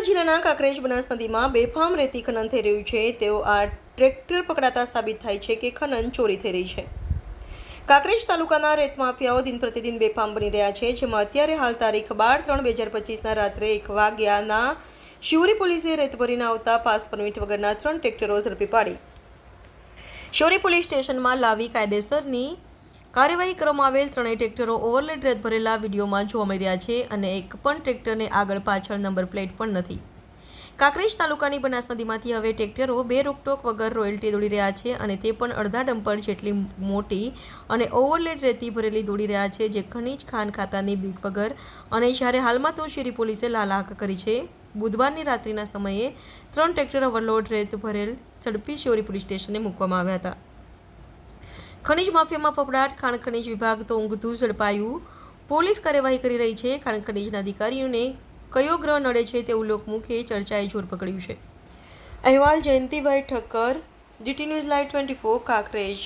જિલ્લાના કાંકરેજ બનાસ નદીમાં બેફામ રેતી ખનન થઈ રહ્યું છે તેઓ આ ટ્રેક્ટર પકડાતા સાબિત થાય છે કે ખનન ચોરી થઈ રહી છે। કાંકરેજ તાલુકાના રેત માફિયાઓ દિન પ્રતિદિન બેફામ બની રહ્યા છે, જેમાં અત્યારે હાલ તારીખ 12/3/2025ના રાત્રે 1 વાગ્યાના શિવરી પોલીસે રેત ભરીને આવતા પાસ પરમિટ વગરના 3 ટ્રેક્ટરો ઝડપી પાડી શિવરી પોલીસ સ્ટેશનમાં લાવી કાયદેસરની કાર્યવાહી કરવામાં આવેલ 3 ટ્રેક્ટરો ઓવરલોડ રેત ભરેલા વિડીયોમાં જોવા મળી રહ્યા છે અને એક પણ ટ્રેક્ટરને આગળ પાછળ નંબર પ્લેટ પણ નથી। કાંકરેજ તાલુકાની બનાસ નદીમાંથી હવે ટ્રેક્ટરો બે રોકટોક વગર રોયલ્ટી દોડી રહ્યા છે અને તે પણ અડધા ડમ્પર જેટલી મોટી અને ઓવરલોડ રેતી ભરેલી દોડી રહ્યા છે, જે ખનીજ ખાન ખાતાની બીક વગર। અને જ્યારે હાલમાં તો શિવરી પોલીસે લાલાક કરી છે। બુધવારની રાત્રિના સમયે 3 ટ્રેક્ટર ઓવરલોડ રેત ભરેલ ઝડપી શિવરી પોલીસ સ્ટેશને મૂકવામાં આવ્યા હતા। ખનીજ માફિયામાં ફફડાટ, ખાણ ખનીજ વિભાગ તો ઊંઘતું ઝડપાયું પોલીસ કાર્યવાહી કરી રહી છે। ખાણ ખનીજના અધિકારીઓને કયો ગ્રહ નડે છે તેવું લોકમુખે ચર્ચાએ જોર પકડ્યું છે। અહેવાલ Jayantibhai Thakkar, GT news live 24 Kankrej.